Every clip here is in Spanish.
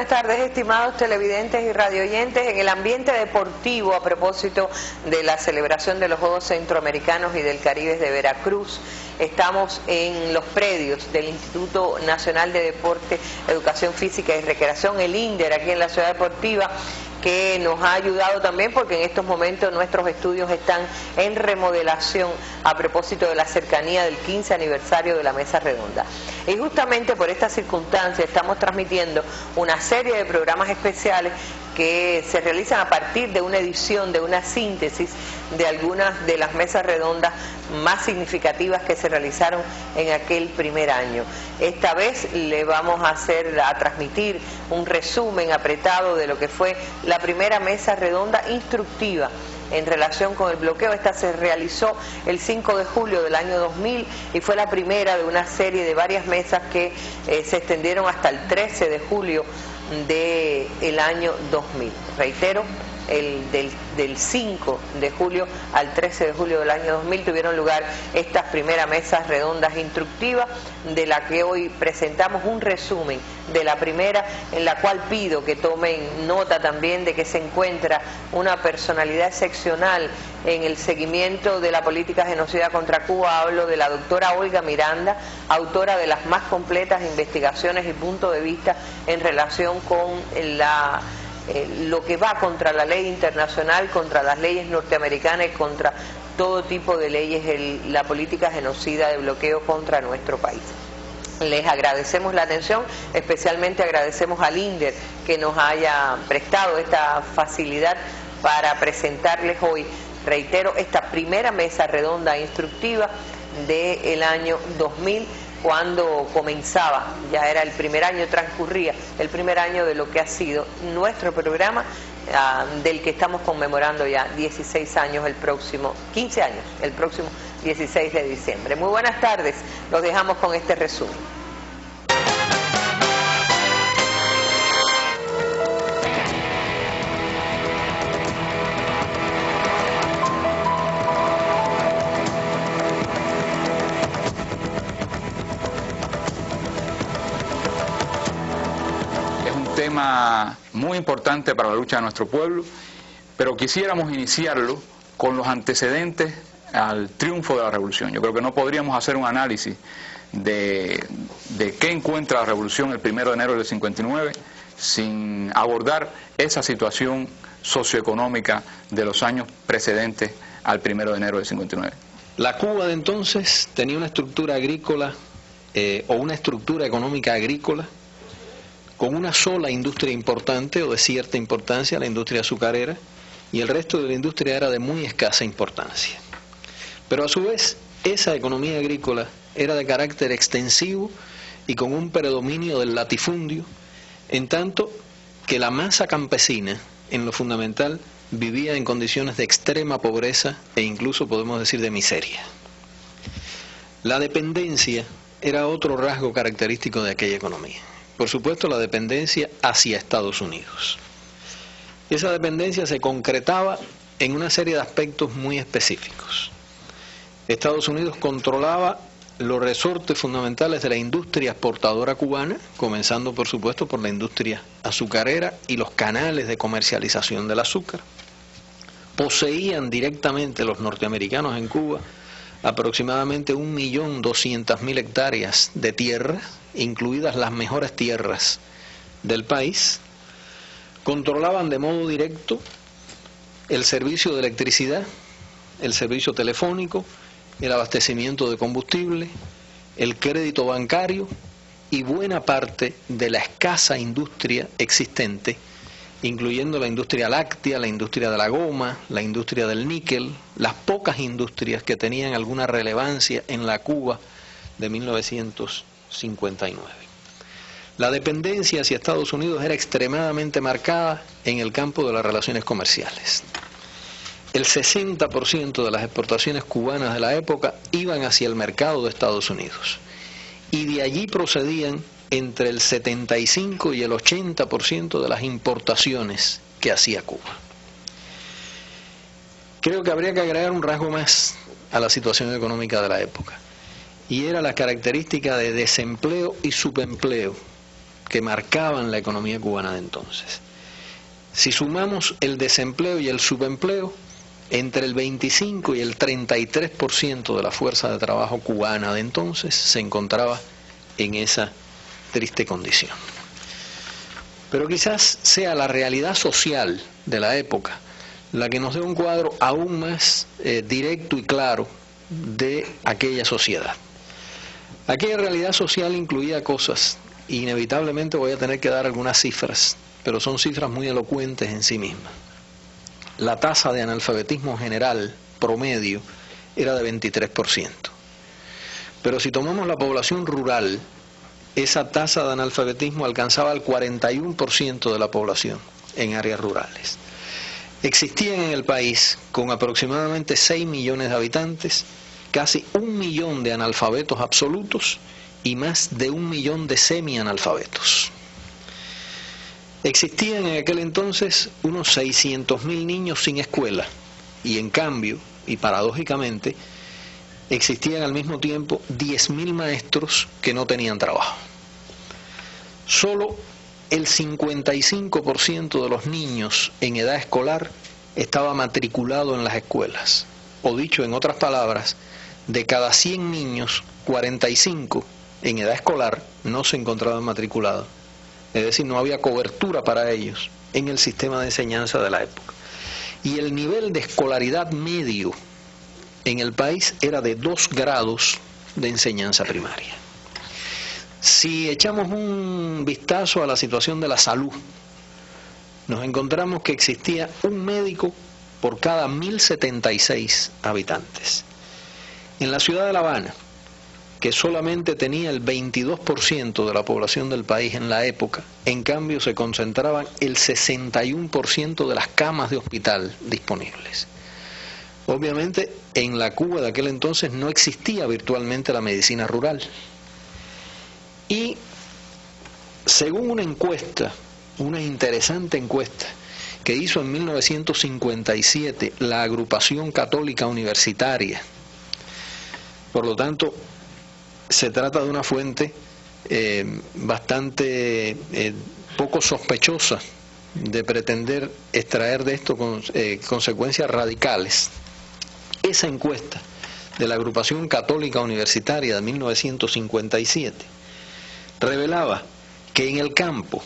buenas tardes, estimados televidentes y radioyentes. En el ambiente deportivo, a propósito de la celebración de los Juegos Centroamericanos y del Caribe de Veracruz, estamos en los predios del Instituto Nacional de Deporte, Educación Física y Recreación, el INDER, aquí en la Ciudad Deportiva, que nos ha ayudado también porque en estos momentos nuestros estudios están en remodelación a propósito de la cercanía del 15 aniversario de la Mesa Redonda. Y justamente por esta circunstancia estamos transmitiendo una serie de programas especiales que se realizan a partir de una edición, de una síntesis de algunas de las mesas redondas más significativas que se realizaron en aquel primer año. Esta vez le vamos a transmitir un resumen apretado de lo que fue la primera mesa redonda instructiva en relación con el bloqueo. Esta se realizó el 5 de julio del año 2000 y fue la primera de una serie de varias mesas que se extendieron hasta el 13 de julio del año 2000. Reitero, del 5 de julio al 13 de julio del año 2000 tuvieron lugar estas primeras mesas redondas instructivas, de la que hoy presentamos un resumen de la primera, en la cual pido que tomen nota también de que se encuentra una personalidad excepcional en el seguimiento de la política genocida contra Cuba. Hablo de la doctora Olga Miranda, autora de las más completas investigaciones y puntos de vista en relación con lo que va contra la ley internacional, contra las leyes norteamericanas y contra todo tipo de leyes, la política genocida de bloqueo contra nuestro país. Les agradecemos la atención, especialmente agradecemos al INDER que nos haya prestado esta facilidad para presentarles hoy, reitero, esta primera mesa redonda instructiva del año 2000, cuando comenzaba, ya era el primer año, transcurría el primer año de lo que ha sido nuestro programa, del que estamos conmemorando ya 16 años, 15 años, el próximo 16 de diciembre. Muy buenas tardes, los dejamos con este resumen. Tema muy importante para la lucha de nuestro pueblo, pero quisiéramos iniciarlo con los antecedentes al triunfo de la revolución. Yo creo que no podríamos hacer un análisis de qué encuentra la revolución el 1 de enero del 59 sin abordar esa situación socioeconómica de los años precedentes al 1 de enero del 59. La Cuba de entonces tenía una estructura agrícola o una estructura económica agrícola con una sola industria importante o de cierta importancia, la industria azucarera, y el resto de la industria era de muy escasa importancia. Pero a su vez, esa economía agrícola era de carácter extensivo y con un predominio del latifundio, en tanto que la masa campesina, en lo fundamental, vivía en condiciones de extrema pobreza e incluso podemos decir de miseria. La dependencia era otro rasgo característico de aquella economía. Por supuesto, la dependencia hacia Estados Unidos. Y esa dependencia se concretaba en una serie de aspectos muy específicos. Estados Unidos controlaba los resortes fundamentales de la industria exportadora cubana, comenzando por supuesto por la industria azucarera y los canales de comercialización del azúcar. Poseían directamente los norteamericanos en Cuba aproximadamente 1.200.000 hectáreas de tierra, incluidas las mejores tierras del país. Controlaban de modo directo el servicio de electricidad, el servicio telefónico, el abastecimiento de combustible, el crédito bancario y buena parte de la escasa industria existente, incluyendo la industria láctea, la industria de la goma, la industria del níquel, las pocas industrias que tenían alguna relevancia en la Cuba de 1959. La dependencia hacia Estados Unidos era extremadamente marcada en el campo de las relaciones comerciales. El 60% de las exportaciones cubanas de la época iban hacia el mercado de Estados Unidos y de allí procedían entre el 75 y el 80% de las importaciones que hacía Cuba. Creo que habría que agregar un rasgo más a la situación económica de la época, y era la característica de desempleo y subempleo que marcaban la economía cubana de entonces. Si sumamos el desempleo y el subempleo, entre el 25 y el 33% de la fuerza de trabajo cubana de entonces se encontraba en esa triste condición. Pero quizás sea la realidad social de la época la que nos dé un cuadro aún más directo y claro de aquella sociedad. Aquella realidad social incluía cosas, y inevitablemente voy a tener que dar algunas cifras, pero son cifras muy elocuentes en sí mismas. La tasa de analfabetismo general promedio era de 23%. Pero si tomamos la población rural, esa tasa de analfabetismo alcanzaba el 41% de la población en áreas rurales. Existían en el país, con aproximadamente 6 millones de habitantes, casi 1 millón de analfabetos absolutos y más de 1 millón de semianalfabetos. Existían en aquel entonces unos 600.000 niños sin escuela, y en cambio, y paradójicamente, existían al mismo tiempo 10.000 maestros que no tenían trabajo. Solo el 55% de los niños en edad escolar estaba matriculado en las escuelas. O dicho en otras palabras, de cada 100 niños, 45 en edad escolar no se encontraban matriculados. Es decir, no había cobertura para ellos en el sistema de enseñanza de la época. Y el nivel de escolaridad medio en el país era de 2 grados de enseñanza primaria. Si echamos un vistazo a la situación de la salud, nos encontramos que existía un médico por cada 1.076 habitantes. En la ciudad de La Habana, que solamente tenía el 22% de la población del país en la época, en cambio se concentraban el 61% de las camas de hospital disponibles. Obviamente, en la Cuba de aquel entonces no existía virtualmente la medicina rural. Y según una encuesta, una interesante encuesta que hizo en 1957 la Agrupación Católica Universitaria, por lo tanto, se trata de una fuente bastante poco sospechosa de pretender extraer de esto consecuencias radicales. Esa encuesta de la Agrupación Católica Universitaria de 1957 revelaba que en el campo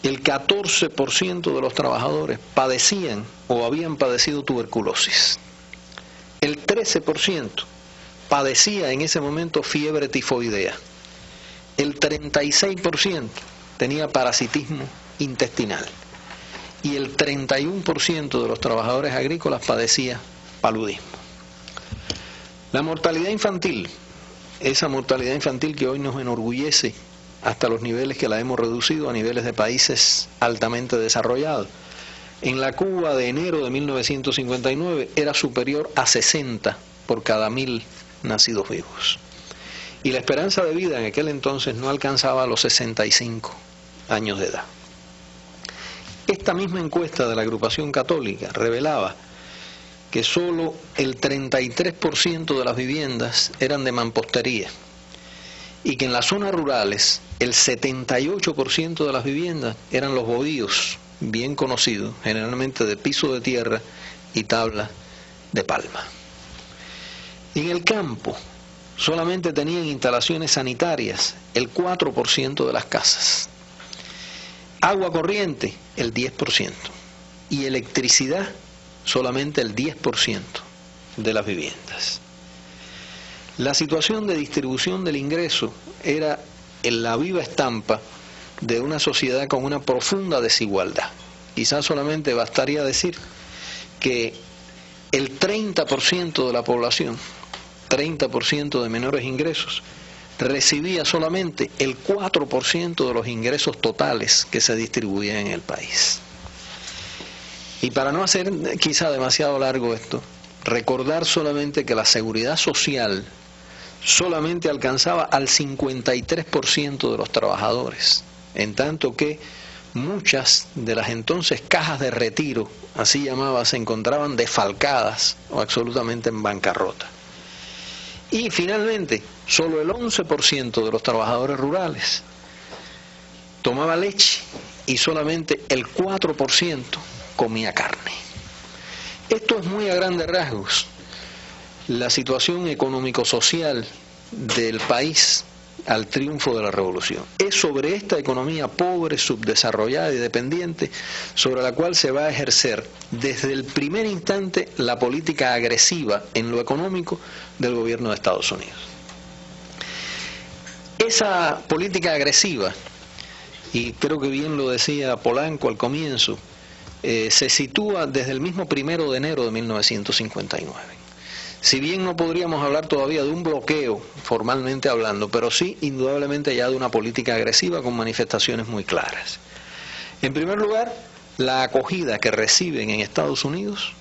el 14% de los trabajadores padecían o habían padecido tuberculosis. El 13% padecía en ese momento fiebre tifoidea. El 36% tenía parasitismo intestinal. Y el 31% de los trabajadores agrícolas padecía paludismo. La mortalidad infantil, esa mortalidad infantil que hoy nos enorgullece hasta los niveles que la hemos reducido a niveles de países altamente desarrollados, en la Cuba de enero de 1959 era superior a 60 por cada 1.000 nacidos vivos. Y la esperanza de vida en aquel entonces no alcanzaba los 65 años de edad. Esta misma encuesta de la Agrupación Católica revelaba que solo el 33% de las viviendas eran de mampostería y que en las zonas rurales el 78% de las viviendas eran los bohíos, bien conocidos, generalmente de piso de tierra y tabla de palma. En el campo solamente tenían instalaciones sanitarias el 4% de las casas, agua corriente el 10% y electricidad solamente el 10% de las viviendas. La situación de distribución del ingreso era en la viva estampa de una sociedad con una profunda desigualdad. Quizás solamente bastaría decir que el 30% de la población, 30% de menores ingresos, recibía solamente el 4% de los ingresos totales que se distribuían en el país. Y para no hacer quizá demasiado largo esto, recordar solamente que la seguridad social solamente alcanzaba al 53% de los trabajadores, en tanto que muchas de las entonces cajas de retiro, así llamadas, se encontraban desfalcadas o absolutamente en bancarrota. Y finalmente, solo el 11% de los trabajadores rurales tomaba leche y solamente el 4% comía carne. Esto es muy a grandes rasgos la situación económico-social del país al triunfo de la revolución. Es sobre esta economía pobre, subdesarrollada y dependiente sobre la cual se va a ejercer desde el primer instante la política agresiva en lo económico del gobierno de Estados Unidos. Esa política agresiva, y creo que bien lo decía Polanco al comienzo, se sitúa desde el mismo 1 de enero de 1959. Si bien no podríamos hablar todavía de un bloqueo, formalmente hablando, pero sí, indudablemente ya de una política agresiva con manifestaciones muy claras. En primer lugar, la acogida que reciben en Estados Unidos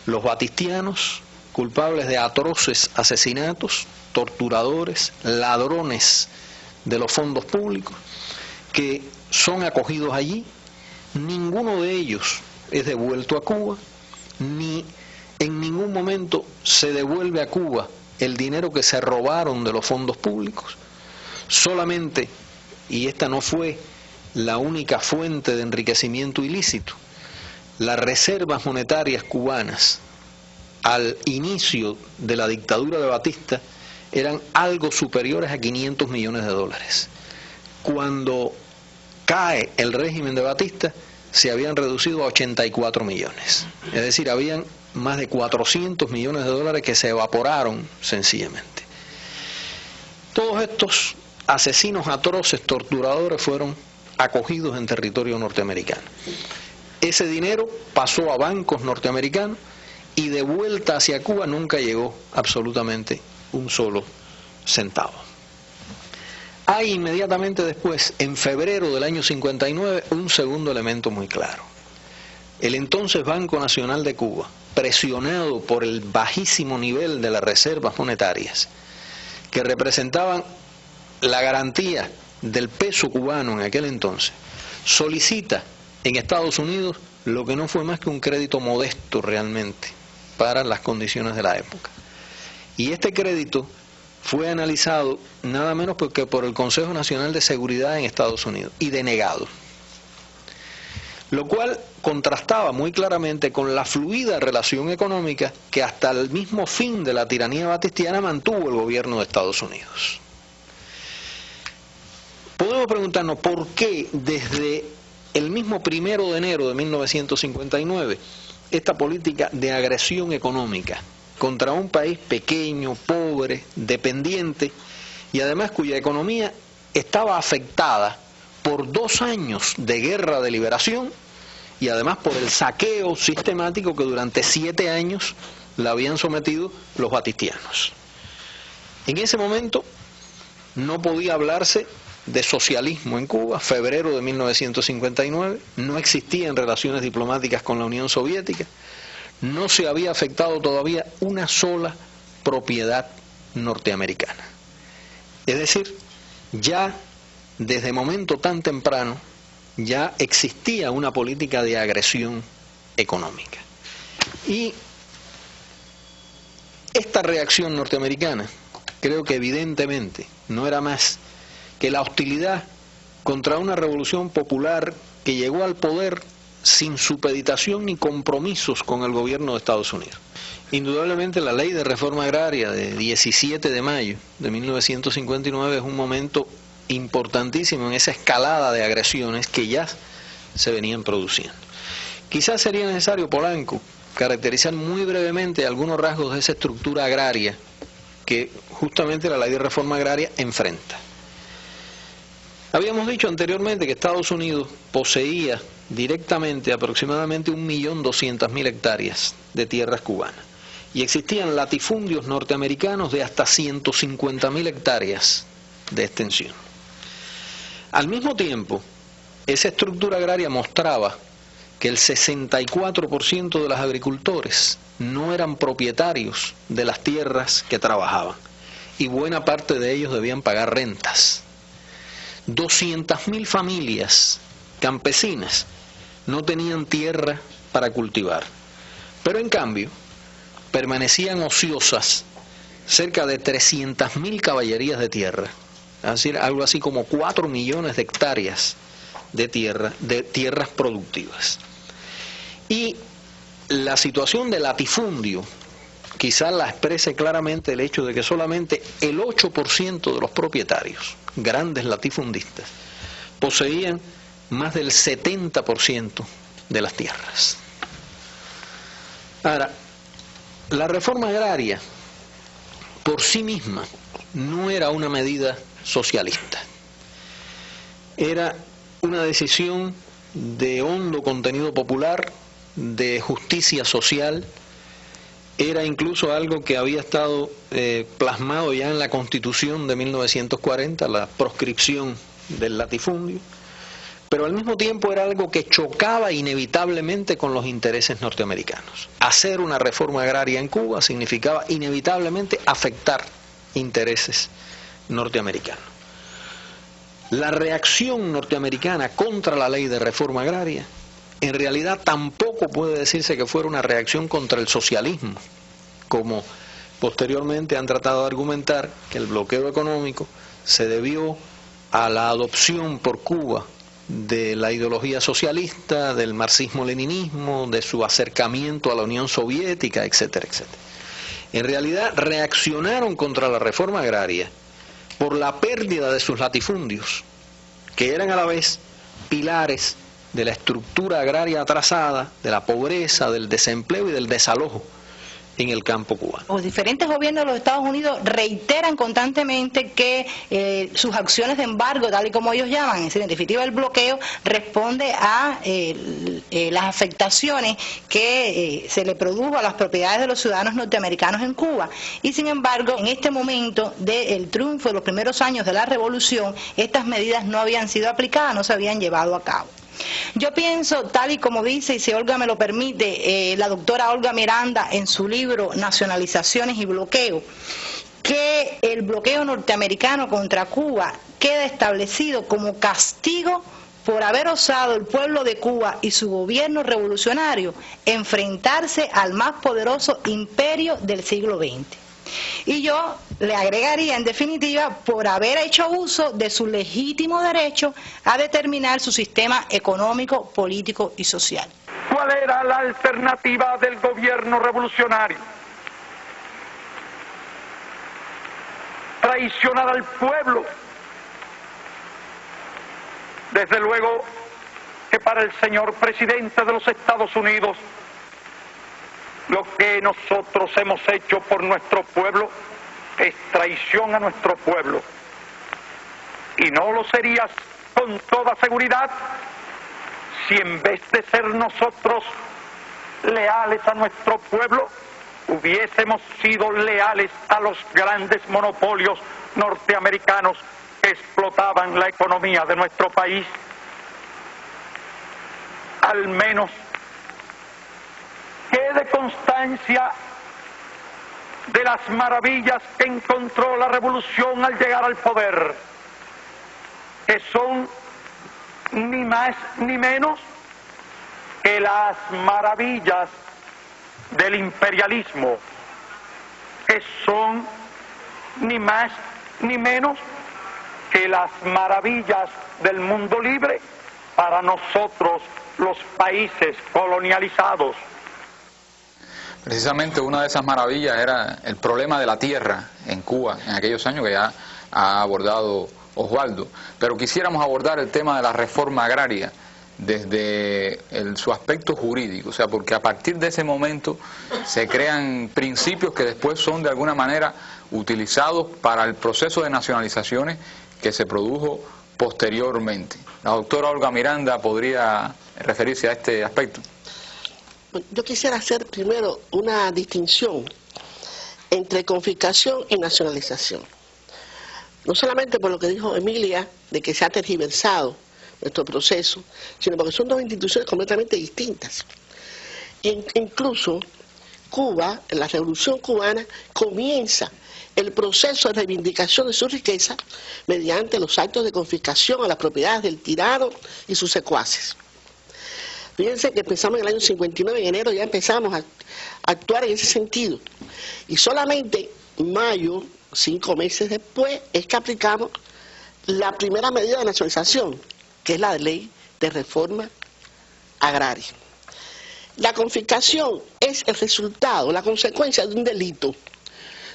los batistianos, culpables de atroces asesinatos, torturadores, ladrones de los fondos públicos, que son acogidos allí. Ninguno de ellos es devuelto a Cuba, ni en ningún momento se devuelve a Cuba el dinero que se robaron de los fondos públicos. Solamente, y esta no fue la única fuente de enriquecimiento ilícito, las reservas monetarias cubanas al inicio de la dictadura de Batista eran algo superiores a 500 millones de dólares. Cuando cae el régimen de Batista, se habían reducido a 84 millones. Es decir, habían más de 400 millones de dólares que se evaporaron sencillamente. Todos estos asesinos atroces, torturadores, fueron acogidos en territorio norteamericano. Ese dinero pasó a bancos norteamericanos y de vuelta hacia Cuba nunca llegó absolutamente un solo centavo. Hay inmediatamente después, en febrero del año 59, un segundo elemento muy claro. El entonces Banco Nacional de Cuba, presionado por el bajísimo nivel de las reservas monetarias, que representaban la garantía del peso cubano en aquel entonces, solicita en Estados Unidos lo que no fue más que un crédito modesto realmente para las condiciones de la época. Y este crédito fue analizado nada menos que por el Consejo Nacional de Seguridad en Estados Unidos y denegado, lo cual contrastaba muy claramente con la fluida relación económica que hasta el mismo fin de la tiranía batistiana mantuvo el gobierno de Estados Unidos. Podemos preguntarnos por qué desde el mismo 1 de enero de 1959 esta política de agresión económica contra un país pequeño, pobre, dependiente y además cuya economía estaba afectada por 2 años de guerra de liberación y además por el saqueo sistemático que durante 7 años la habían sometido los batistianos. En ese momento no podía hablarse de socialismo en Cuba, febrero de 1959, no existían relaciones diplomáticas con la Unión Soviética, no se había afectado todavía una sola propiedad norteamericana. Es decir, ya desde momento tan temprano ya existía una política de agresión económica. Y esta reacción norteamericana, creo que evidentemente no era más que la hostilidad contra una revolución popular que llegó al poder sin supeditación ni compromisos con el gobierno de Estados Unidos. Indudablemente la ley de reforma agraria de 17 de mayo de 1959 es un momento importantísimo en esa escalada de agresiones que ya se venían produciendo. Quizás sería necesario, Polanco, caracterizar muy brevemente algunos rasgos de esa estructura agraria que justamente la ley de reforma agraria enfrenta. Habíamos dicho anteriormente que Estados Unidos poseía directamente aproximadamente 1.200.000 hectáreas de tierras cubanas y existían latifundios norteamericanos de hasta 150.000 hectáreas de extensión. Al mismo tiempo, esa estructura agraria mostraba que el 64% de los agricultores no eran propietarios de las tierras que trabajaban y buena parte de ellos debían pagar rentas. 200.000 familias campesinas no tenían tierra para cultivar, pero en cambio permanecían ociosas cerca de 300.000 caballerías de tierra, es decir, algo así como 4 millones de hectáreas de tierras productivas. Y la situación de latifundio quizás la exprese claramente el hecho de que solamente el 8% de los propietarios, grandes latifundistas, poseían más del 70% de las tierras. Ahora, la reforma agraria por sí misma no era una medida socialista. Era una decisión de hondo contenido popular, de justicia social. Era incluso algo que había estado plasmado ya en la Constitución de 1940, la proscripción del latifundio, pero al mismo tiempo era algo que chocaba inevitablemente con los intereses norteamericanos. Hacer una reforma agraria en Cuba significaba inevitablemente afectar intereses norteamericanos. La reacción norteamericana contra la ley de reforma agraria en realidad tampoco puede decirse que fuera una reacción contra el socialismo, como posteriormente han tratado de argumentar que el bloqueo económico se debió a la adopción por Cuba de la ideología socialista, del marxismo-leninismo, de su acercamiento a la Unión Soviética, etcétera, etcétera. En realidad reaccionaron contra la reforma agraria por la pérdida de sus latifundios, que eran a la vez pilares de la estructura agraria atrasada, de la pobreza, del desempleo y del desalojo en el campo cubano. Los diferentes gobiernos de los Estados Unidos reiteran constantemente que sus acciones de embargo, tal y como ellos llaman, es decir, en definitiva el bloqueo, responde a las afectaciones que se le produjo a las propiedades de los ciudadanos norteamericanos en Cuba. Y sin embargo, en este momento del triunfo de los primeros años de la revolución, estas medidas no habían sido aplicadas, no se habían llevado a cabo. Yo pienso, tal y como dice, y si Olga me lo permite, la doctora Olga Miranda en su libro Nacionalizaciones y Bloqueo, que el bloqueo norteamericano contra Cuba queda establecido como castigo por haber osado el pueblo de Cuba y su gobierno revolucionario enfrentarse al más poderoso imperio del siglo XX. Y yo le agregaría, en definitiva, por haber hecho uso de su legítimo derecho a determinar su sistema económico, político y social. ¿Cuál era la alternativa del gobierno revolucionario? Traicionar al pueblo. Desde luego que para el señor presidente de los Estados Unidos, lo que nosotros hemos hecho por nuestro pueblo es traición a nuestro pueblo. Y no lo sería con toda seguridad si en vez de ser nosotros leales a nuestro pueblo, hubiésemos sido leales a los grandes monopolios norteamericanos que explotaban la economía de nuestro país. Al menos quede constancia de las maravillas que encontró la revolución al llegar al poder, que son ni más ni menos que las maravillas del imperialismo, que son ni más ni menos que las maravillas del mundo libre para nosotros los países colonializados. Precisamente una de esas maravillas era el problema de la tierra en Cuba en aquellos años, que ya ha abordado Osvaldo. Pero quisiéramos abordar el tema de la reforma agraria desde su aspecto jurídico, o sea, porque a partir de ese momento se crean principios que después son de alguna manera utilizados para el proceso de nacionalizaciones que se produjo posteriormente. La doctora Olga Miranda podría referirse a este aspecto. Yo quisiera hacer primero una distinción entre confiscación y nacionalización. No solamente por lo que dijo Emilia, de que se ha tergiversado nuestro proceso, sino porque son dos instituciones completamente distintas. Incluso Cuba, en la Revolución Cubana, comienza el proceso de reivindicación de su riqueza mediante los actos de confiscación a las propiedades del tirano y sus secuaces. Fíjense que empezamos en el año 59, en enero ya empezamos a actuar en ese sentido. Y solamente en mayo, 5 meses después, es que aplicamos la primera medida de nacionalización, que es la ley de reforma agraria. La confiscación es el resultado, la consecuencia de un delito.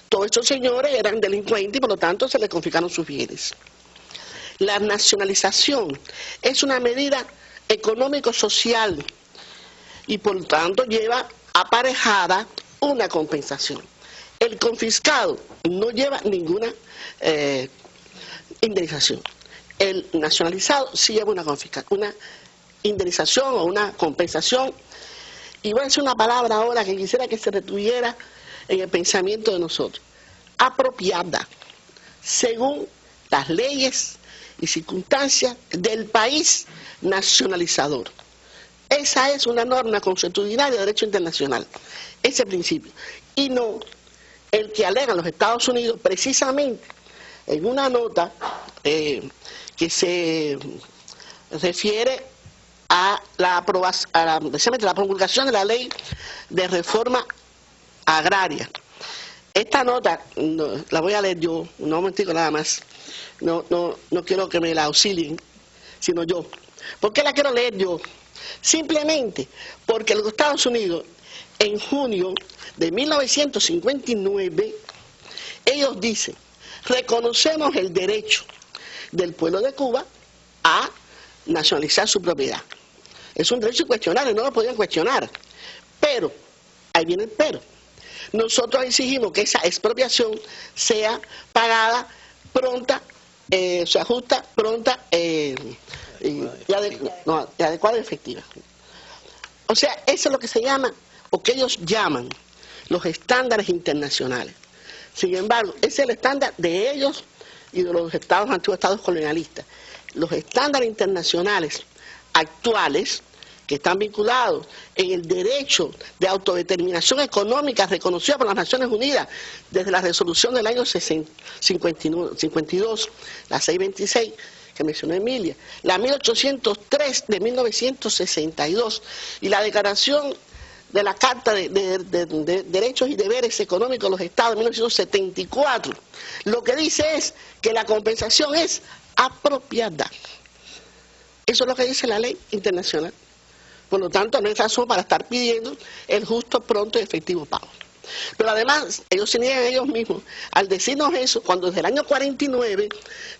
Todos estos señores eran delincuentes y por lo tanto se les confiscaron sus bienes. La nacionalización es una medida económico-social y por lo tanto lleva aparejada una compensación. El confiscado no lleva ninguna indemnización. El nacionalizado sí lleva una indemnización o una compensación. Y voy a decir una palabra ahora que quisiera que se retuviera en el pensamiento de nosotros. Apropiada, según las leyes y circunstancias del país nacionalizador. Esa es una norma consuetudinaria de derecho internacional, ese principio. Y no el que alegan los Estados Unidos precisamente en una nota que se refiere a la promulgación de la ley de reforma agraria. Esta nota, la voy a leer yo, un momentico nada más, no quiero que me la auxilien, sino yo. ¿Por qué la quiero leer yo? Simplemente porque los Estados Unidos, en junio de 1959, ellos dicen, reconocemos el derecho del pueblo de Cuba a nacionalizar su propiedad. Es un derecho incuestionable, no lo podían cuestionar. Pero, ahí viene el pero. Nosotros exigimos que esa expropiación sea pagada pronta, se ajusta pronta y adecuada y efectiva. O sea, eso es lo que se llama, o que ellos llaman, los estándares internacionales. Sin embargo, ese es el estándar de ellos y de los antiguos estados colonialistas. Los estándares internacionales actuales, que están vinculados en el derecho de autodeterminación económica reconocido por las Naciones Unidas desde la resolución del año 52, la 626, que mencionó Emilia, la 1803 de 1962 y la declaración de la Carta de Derechos y Deberes Económicos de los Estados de 1974, lo que dice es que la compensación es apropiada. Eso es lo que dice la ley internacional. Por lo tanto, no hay razón para estar pidiendo el justo, pronto y efectivo pago. Pero además, ellos se niegan ellos mismos al decirnos eso, cuando desde el año 49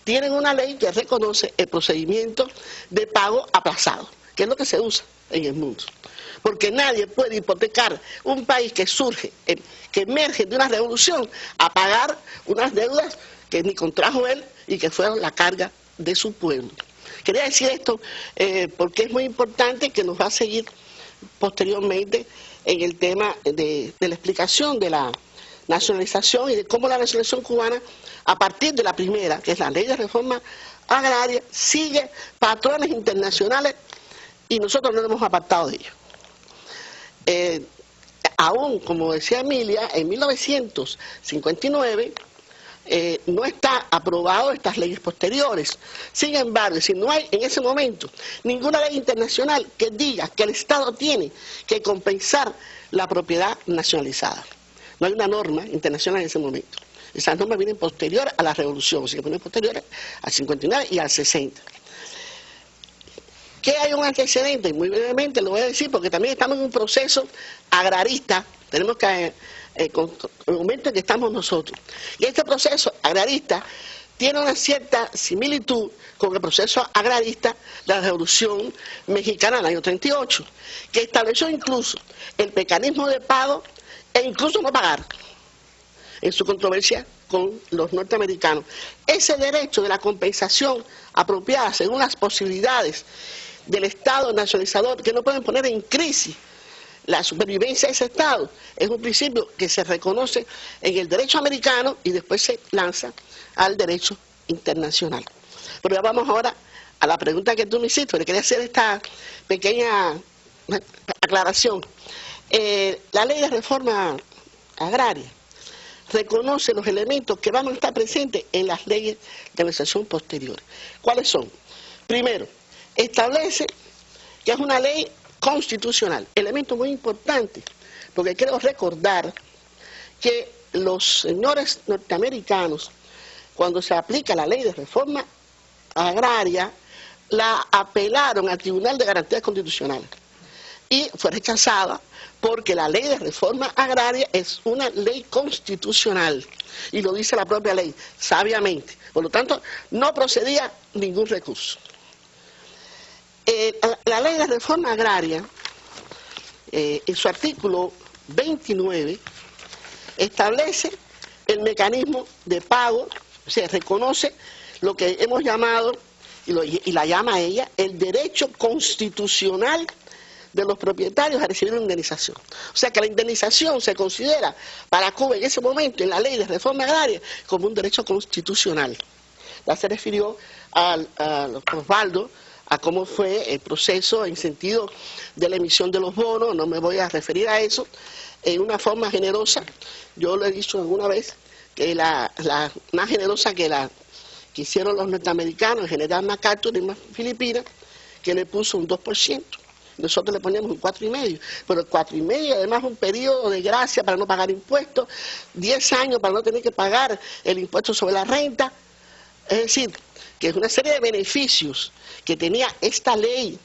tienen una ley que reconoce el procedimiento de pago aplazado, que es lo que se usa en el mundo. Porque nadie puede hipotecar un país que surge, que emerge de una revolución, a pagar unas deudas que ni contrajo él y que fueron la carga de su pueblo. Quería decir esto porque es muy importante, que nos va a seguir posteriormente en el tema de la explicación de la nacionalización y de cómo la nacionalización cubana, a partir de la primera, que es la ley de reforma agraria, sigue patrones internacionales y nosotros no nos hemos apartado de ellos. Aún, como decía Emilia, en 1959 no está aprobado estas leyes posteriores. Sin embargo, si no hay en ese momento ninguna ley internacional que diga que el Estado tiene que compensar la propiedad nacionalizada. No hay una norma internacional en ese momento. Esas normas vienen posteriores a la revolución, o sea, vienen posteriores al 59 y al 60. ¿Qué hay un antecedente? Muy brevemente lo voy a decir porque también estamos en un proceso agrarista. Tenemos que con el momento en que estamos nosotros. Y este proceso agrarista tiene una cierta similitud con el proceso agrarista de la Revolución Mexicana del año 38, que estableció incluso el mecanismo de pago e incluso no pagar, en su controversia con los norteamericanos. Ese derecho de la compensación apropiada según las posibilidades del Estado nacionalizador, que no pueden poner en crisis la supervivencia de ese Estado, es un principio que se reconoce en el derecho americano y después se lanza al derecho internacional. Pero ya vamos ahora a la pregunta que tú me hiciste, porque quería hacer esta pequeña aclaración. La ley de reforma agraria reconoce los elementos que van a estar presentes en las leyes de administración posteriores. ¿Cuáles son? Primero, establece que es una ley constitucional, elemento muy importante, porque quiero recordar que los señores norteamericanos, cuando se aplica la ley de reforma agraria, la apelaron al Tribunal de Garantías Constitucionales y fue rechazada porque la ley de reforma agraria es una ley constitucional y lo dice la propia ley, sabiamente. Por lo tanto, no procedía ningún recurso. La ley de reforma agraria, en su artículo 29, establece el mecanismo de pago, se reconoce lo que hemos llamado, y la llama ella, el derecho constitucional de los propietarios a recibir una indemnización. O sea que la indemnización se considera para Cuba en ese momento, en la ley de reforma agraria, como un derecho constitucional. Ya se refirió a Osvaldo, a cómo fue el proceso en sentido de la emisión de los bonos, no me voy a referir a eso, en una forma generosa. Yo lo he dicho alguna vez, que la más generosa que la que hicieron los norteamericanos, el general MacArthur en Filipinas, que le puso un 2%. Nosotros le poníamos un 4,5%, pero el 4,5% además un periodo de gracia para no pagar impuestos, 10 años para no tener que pagar el impuesto sobre la renta. Es decir, que es una serie de beneficios que tenía esta ley,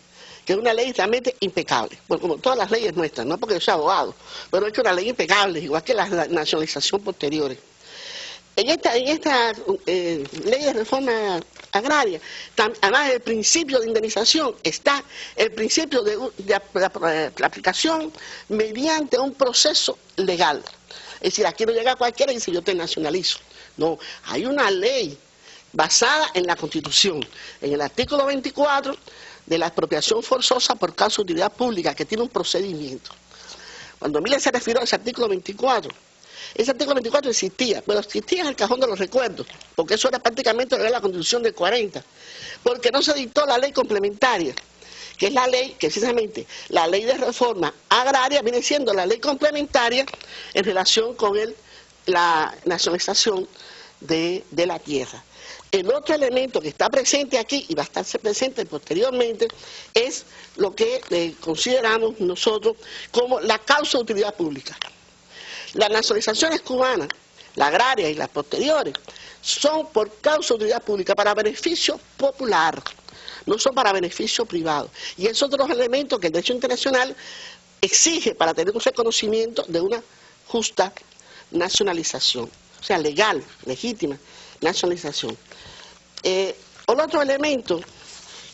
que es una ley realmente impecable, bueno, como todas las leyes nuestras, no porque yo sea abogado, pero es una ley impecable, igual que la nacionalización posteriores. En esta ley de reforma agraria, además del principio de indemnización, está el principio de la aplicación mediante un proceso legal. Es decir, aquí no llega cualquiera y dice yo te nacionalizo. No, hay una ley basada en la Constitución, en el artículo 24 de la expropiación forzosa por causa de utilidad pública, que tiene un procedimiento. Cuando Emilia se refirió a ese artículo 24, ese artículo 24 existía, pero existía en el cajón de los recuerdos, porque eso era prácticamente lo que era la Constitución del 40, porque no se dictó la ley complementaria, que es la ley, que precisamente la ley de reforma agraria viene siendo la ley complementaria en relación con la nacionalización de la tierra. El otro elemento que está presente aquí y va a estarse presente posteriormente es lo que consideramos nosotros como la causa de utilidad pública. Las nacionalizaciones cubanas, la agraria y las posteriores, son por causa de utilidad pública, para beneficio popular, no son para beneficio privado. Y es otro de los elementos que el derecho internacional exige para tener un reconocimiento de una justa nacionalización, o sea, legal, legítima nacionalización. Otro elemento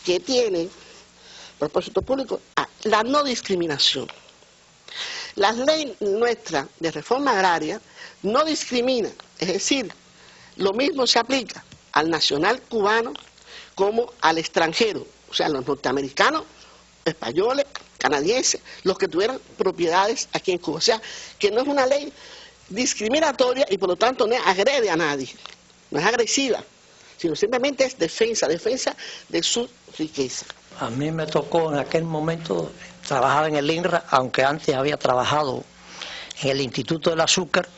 que tiene propósito público, la no discriminación. La ley nuestra de reforma agraria no discrimina, es decir, lo mismo se aplica al nacional cubano como al extranjero, o sea, los norteamericanos, españoles, canadienses, los que tuvieran propiedades aquí en Cuba. O sea, que no es una ley discriminatoria y por lo tanto no agrede a nadie, no es agresiva, sino simplemente es defensa de su riqueza. A mí me tocó en aquel momento trabajar en el INRA, aunque antes había trabajado en el Instituto del Azúcar,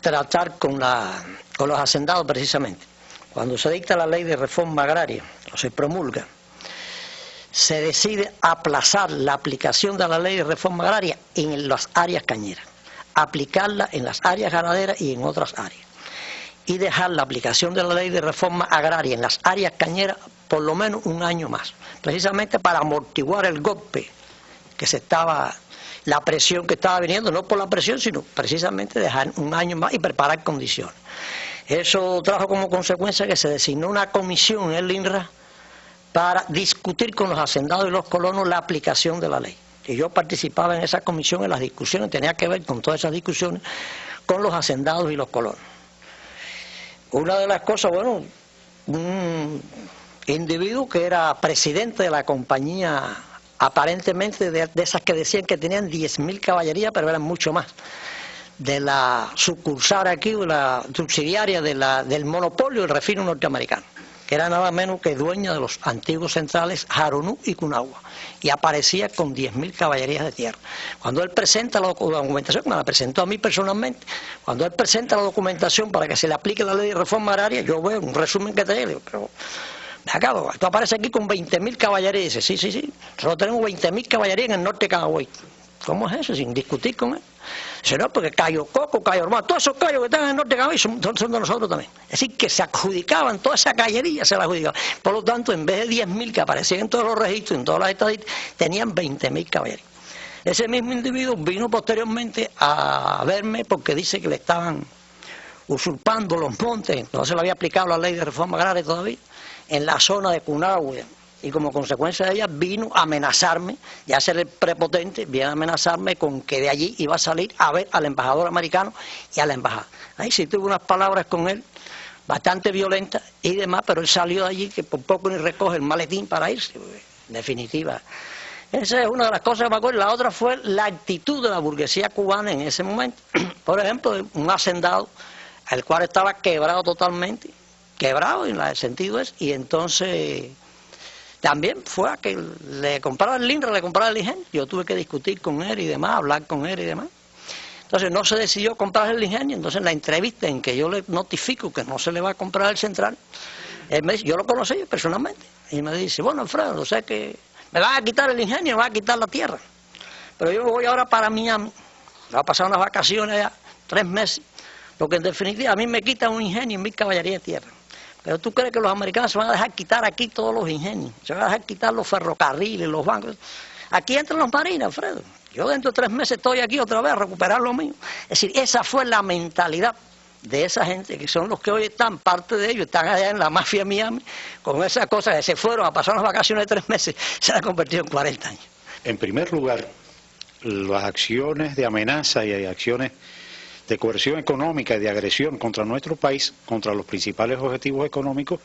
tratar con los hacendados precisamente. Cuando se dicta la ley de reforma agraria, o se promulga, se decide aplazar la aplicación de la ley de reforma agraria en las áreas cañeras, aplicarla en las áreas ganaderas y en otras áreas, y dejar la aplicación de la ley de reforma agraria en las áreas cañeras por lo menos un año más, precisamente para amortiguar el golpe la presión que estaba viniendo, no por la presión, sino precisamente dejar un año más y preparar condiciones. Eso trajo como consecuencia que se designó una comisión en el INRA para discutir con los hacendados y los colonos la aplicación de la ley. Y yo participaba en esa comisión, en las discusiones, tenía que ver con todas esas discusiones con los hacendados y los colonos. Una de las cosas, bueno, un individuo que era presidente de la compañía, aparentemente de esas que decían que tenían 10.000 caballerías, pero eran mucho más, de la sucursal aquí, de la subsidiaria del monopolio del refino norteamericano, que era nada menos que dueña de los antiguos centrales Jarunú y Cunagua, y aparecía con 10.000 caballerías de tierra. Cuando él presenta la documentación, me la presentó a mí personalmente, cuando él presenta la documentación para que se le aplique la ley de reforma agraria, yo veo un resumen que te digo, pero acabo, tú apareces aquí con 20.000 caballerías, y dice, sí, nosotros tenemos 20.000 caballerías en el norte de Camagüey. ¿Cómo es eso? Sin discutir con él. Dice, no, porque Cayo Coco, Cayo Romano, todos esos cayos que están en el norte de Canadá son de nosotros también. Es decir, que se adjudicaban, toda esa callería se la adjudicaban. Por lo tanto, en vez de 10.000 que aparecían en todos los registros, en todas las estadísticas, tenían 20.000 caballerías. Ese mismo individuo vino posteriormente a verme porque dice que le estaban usurpando los montes, no se le había aplicado la ley de reforma agraria todavía, en la zona de Cunagüe. Y como consecuencia de ella vino a amenazarme, ya ser el prepotente, viene a amenazarme con que de allí iba a salir a ver al embajador americano y a la embajada. Ahí sí tuve unas palabras con él, bastante violentas y demás, pero él salió de allí que por poco ni recoge el maletín para irse, en definitiva. Esa es una de las cosas que me acuerdo. La otra fue la actitud de la burguesía cubana en ese momento. Por ejemplo, un hacendado, el cual estaba quebrado totalmente, quebrado en el sentido es, y entonces también fue a que le comprara el LINRA, le comprara el ingenio. Yo tuve que discutir con él y demás, hablar con él y demás. Entonces no se decidió comprar el ingenio. Entonces en la entrevista en que yo le notifico que no se le va a comprar el central, él me dice, yo lo conocí personalmente, y me dice, bueno, Alfredo, o sea que me van a quitar el ingenio, me van a quitar la tierra, pero yo me voy ahora para Miami, voy a pasar unas vacaciones allá, 3 meses, porque en definitiva a mí me quitan un ingenio en 1000 caballerías de tierra. Pero tú crees que los americanos se van a dejar quitar aquí todos los ingenios, se van a dejar quitar los ferrocarriles, los bancos. Aquí entran los marines, Alfredo. Yo dentro de 3 meses estoy aquí otra vez a recuperar lo mío. Es decir, esa fue la mentalidad de esa gente, que son los que hoy están, parte de ellos, están allá en la mafia Miami, con esas cosas que se fueron a pasar unas vacaciones de 3 meses, se han convertido en 40 años. En primer lugar, las acciones de amenaza y acciones de coerción económica y de agresión contra nuestro país, contra los principales objetivos económicos,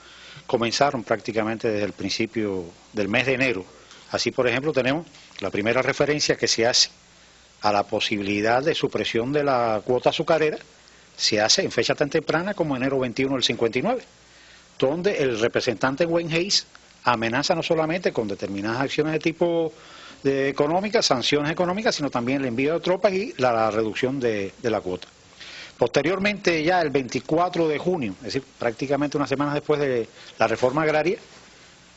comenzaron prácticamente desde el principio del mes de enero. Así, por ejemplo, tenemos la primera referencia que se hace a la posibilidad de supresión de la cuota azucarera, se hace en fecha tan temprana como enero 21 del 59, donde el representante Wayne Hayes amenaza no solamente con determinadas acciones de tipo económicas, sanciones económicas, sino también el envío de tropas y la reducción de la cuota. Posteriormente, ya el 24 de junio, es decir, prácticamente unas semanas después de la reforma agraria,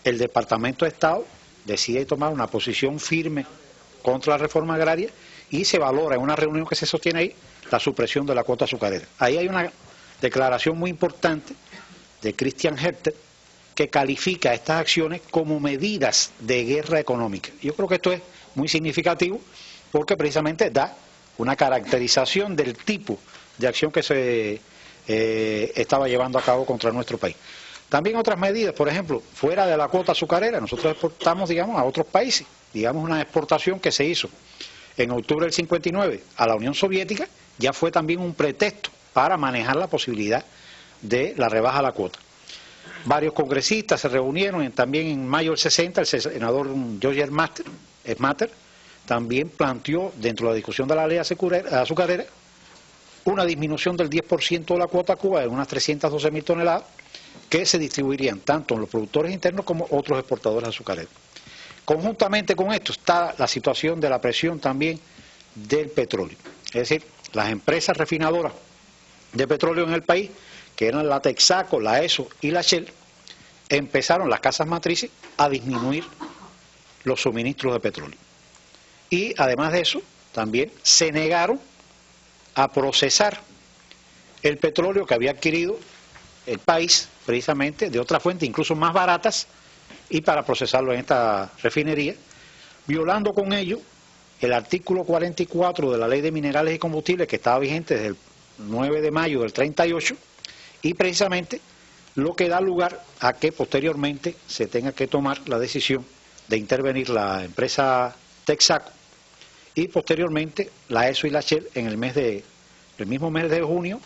el Departamento de Estado decide tomar una posición firme contra la reforma agraria y se valora en una reunión que se sostiene ahí la supresión de la cuota azucarera. Ahí hay una declaración muy importante de Christian Herter que califica estas acciones como medidas de guerra económica. Yo creo que esto es muy significativo porque precisamente da una caracterización del tipo de acción que se estaba llevando a cabo contra nuestro país. También otras medidas, por ejemplo, fuera de la cuota azucarera, nosotros exportamos, digamos, a otros países, digamos una exportación que se hizo en octubre del 59 a la Unión Soviética, ya fue también un pretexto para manejar la posibilidad de la rebaja a la cuota. Varios congresistas se reunieron también en mayo del 60, el senador George Smatter también planteó dentro de la discusión de la ley azucarera una disminución del 10% de la cuota a Cuba en unas 312.000 toneladas que se distribuirían tanto en los productores internos como otros exportadores azucareros. Conjuntamente con esto está la situación de la presión también del petróleo. Es decir, las empresas refinadoras de petróleo en el país, que eran la Texaco, la ESO y la Shell, empezaron las casas matrices a disminuir los suministros de petróleo. Y además de eso, también se negaron a procesar el petróleo que había adquirido el país, precisamente, de otras fuentes, incluso más baratas, y para procesarlo en esta refinería, violando con ello el artículo 44 de la Ley de Minerales y Combustibles, que estaba vigente desde el 9 de mayo del 38, y precisamente lo que da lugar a que posteriormente se tenga que tomar la decisión de intervenir la empresa Texaco y posteriormente la ESO y la Shell en el mismo mes de junio,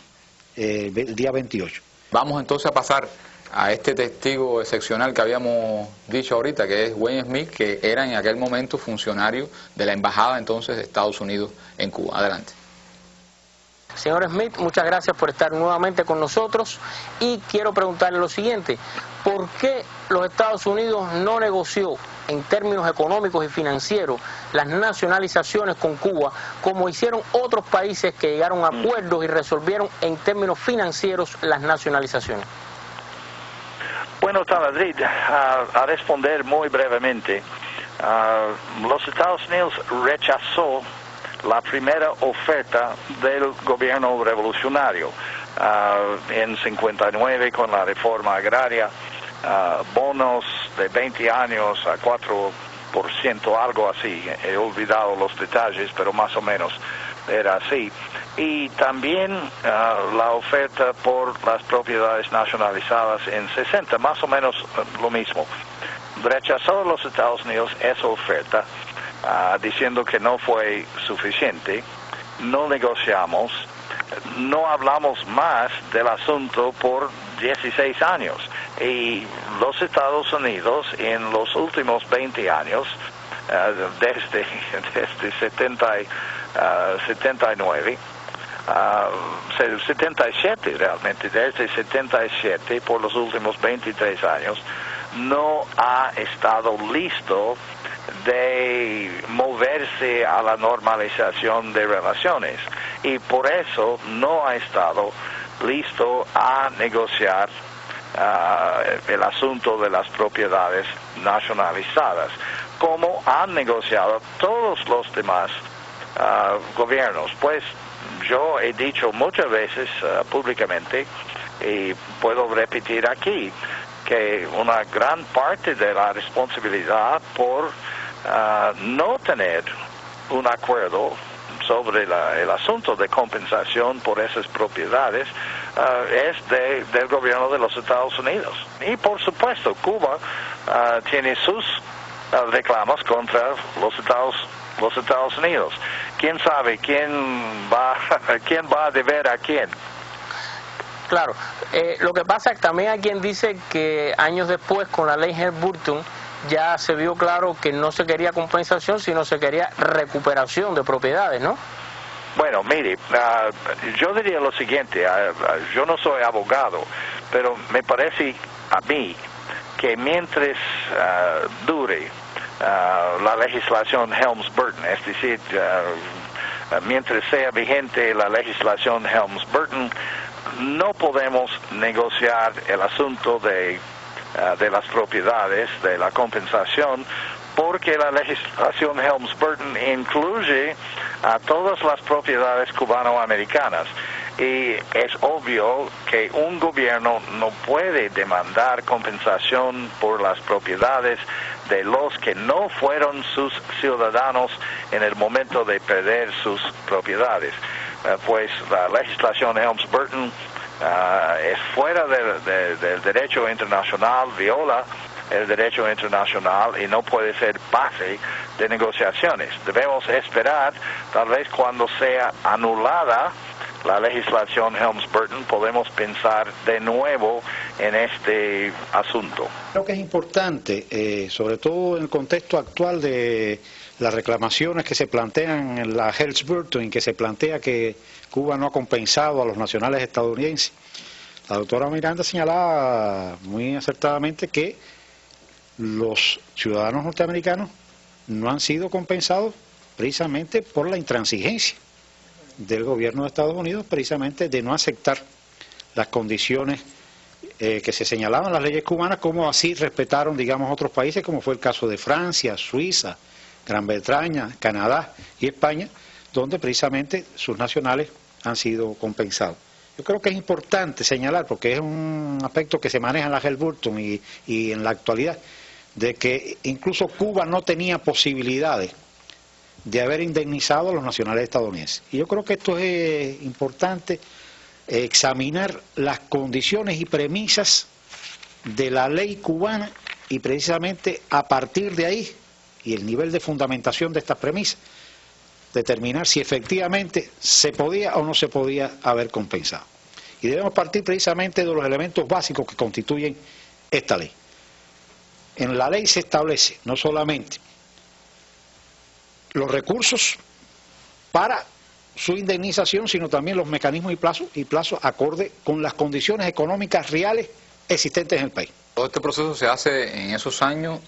el día 28. Vamos entonces a pasar a este testigo excepcional que habíamos dicho ahorita, que es Wayne Smith, que era en aquel momento funcionario de la embajada entonces de Estados Unidos en Cuba. Adelante. Señor Smith, muchas gracias por estar nuevamente con nosotros y quiero preguntarle lo siguiente: ¿por qué los Estados Unidos no negoció en términos económicos y financieros las nacionalizaciones con Cuba como hicieron otros países que llegaron a acuerdos y resolvieron en términos financieros las nacionalizaciones? Bueno, Taladrid, a responder muy brevemente, los Estados Unidos rechazó la primera oferta del gobierno revolucionario. En 59 con la reforma agraria, bonos de 20 años a 4%, algo así. He olvidado los detalles, pero más o menos era así. Y también la oferta por las propiedades nacionalizadas en 60, más o menos lo mismo. Rechazó los Estados Unidos esa oferta, diciendo que no fue suficiente. No negociamos, no hablamos más del asunto por 16 años. Y los Estados Unidos en los últimos 20 años, desde 79, 77 realmente, desde 77 por los últimos 23 años, no ha estado listo de moverse a la normalización de relaciones, y por eso no ha estado listo a negociar el asunto de las propiedades nacionalizadas, como han negociado todos los demás gobiernos. Pues yo he dicho muchas veces públicamente, y puedo repetir aquí, que una gran parte de la responsabilidad por no tener un acuerdo sobre el asunto de compensación por esas propiedades es del gobierno de los Estados Unidos. Y por supuesto, Cuba tiene sus reclamos contra los Estados Unidos. ¿Quién sabe quién va a deber a quién? Claro, lo que pasa es que también hay quien dice que años después, con la ley Helms-Burton, ya se vio claro que no se quería compensación, sino se quería recuperación de propiedades, ¿no? Bueno, mire, yo diría lo siguiente, yo no soy abogado, pero me parece a mí que mientras dure la legislación Helms-Burton, es decir, mientras sea vigente la legislación Helms-Burton, no podemos negociar el asunto de las propiedades, de la compensación, porque la legislación Helms-Burton incluye a todas las propiedades cubanoamericanas. Y es obvio que un gobierno no puede demandar compensación por las propiedades de los que no fueron sus ciudadanos en el momento de perder sus propiedades. Pues la legislación Helms-Burton es fuera del derecho internacional, viola el derecho internacional y no puede ser base de negociaciones. Debemos esperar, tal vez cuando sea anulada la legislación Helms-Burton, podemos pensar de nuevo en este asunto. Creo que es importante, sobre todo en el contexto actual de las reclamaciones que se plantean en la Helms-Burton, en que se plantea que Cuba no ha compensado a los nacionales estadounidenses. La doctora Miranda señalaba muy acertadamente que los ciudadanos norteamericanos no han sido compensados precisamente por la intransigencia del gobierno de Estados Unidos, precisamente de no aceptar las condiciones que se señalaban en las leyes cubanas, como así respetaron, digamos, otros países, como fue el caso de Francia, Suiza, Gran Bretaña, Canadá y España, donde precisamente sus nacionales han sido compensados. Yo creo que es importante señalar, porque es un aspecto que se maneja en la Helms-Burton y en la actualidad, de que incluso Cuba no tenía posibilidades de haber indemnizado a los nacionales estadounidenses. Y yo creo que esto es importante, examinar las condiciones y premisas de la ley cubana, y precisamente a partir de ahí, y el nivel de fundamentación de estas premisas, determinar si efectivamente se podía o no se podía haber compensado. Y debemos partir precisamente de los elementos básicos que constituyen esta ley. En la ley se establece no solamente los recursos para su indemnización, sino también los mecanismos y plazos acorde con las condiciones económicas reales existentes en el país. Todo este proceso se hace en esos años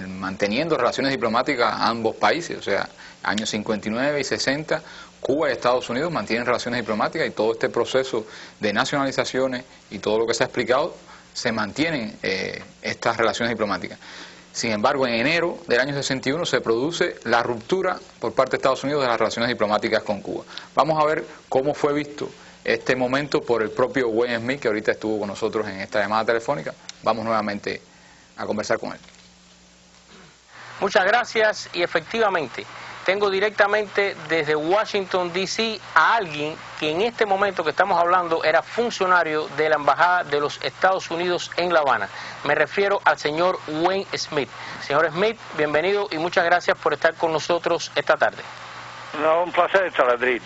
manteniendo relaciones diplomáticas a ambos países, o sea, años 59 y 60, Cuba y Estados Unidos mantienen relaciones diplomáticas, y todo este proceso de nacionalizaciones y todo lo que se ha explicado, se mantienen estas relaciones diplomáticas. Sin embargo, en enero del año 61 se produce la ruptura por parte de Estados Unidos de las relaciones diplomáticas con Cuba. Vamos a ver cómo fue visto este momento por el propio Wayne Smith, que ahorita estuvo con nosotros en esta llamada telefónica. Vamos nuevamente a conversar con él. Muchas gracias, y efectivamente tengo directamente desde Washington, D.C. a alguien que en este momento que estamos hablando era funcionario de la Embajada de los Estados Unidos en La Habana. Me refiero al señor Wayne Smith. Señor Smith, bienvenido y muchas gracias por estar con nosotros esta tarde. No, un placer, Taladrid,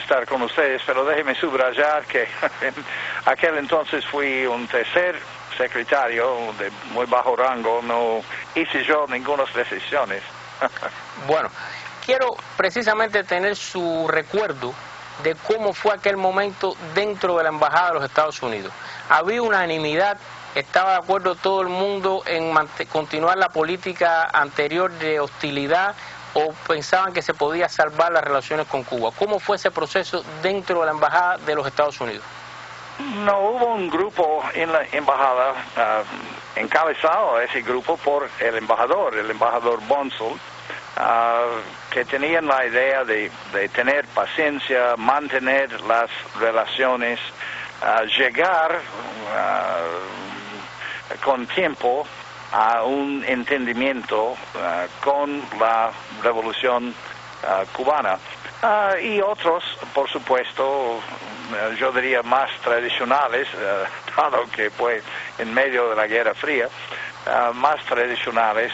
estar con ustedes, pero déjeme subrayar que en aquel entonces fui un tercer secretario de muy bajo rango, no hice yo ninguna decisiones. Bueno, quiero precisamente tener su recuerdo de cómo fue aquel momento dentro de la Embajada de los Estados Unidos. Había unanimidad, estaba de acuerdo todo el mundo en continuar la política anterior de hostilidad, o pensaban que se podía salvar las relaciones con Cuba. ¿Cómo fue ese proceso dentro de la Embajada de los Estados Unidos? No, hubo un grupo en la embajada, encabezado ese grupo por el embajador Bonsall, que tenían la idea de tener paciencia, mantener las relaciones, llegar con tiempo a un entendimiento con la revolución cubana. Y otros, por supuesto, yo diría más tradicionales, dado que fue en medio de la Guerra Fría, más tradicionales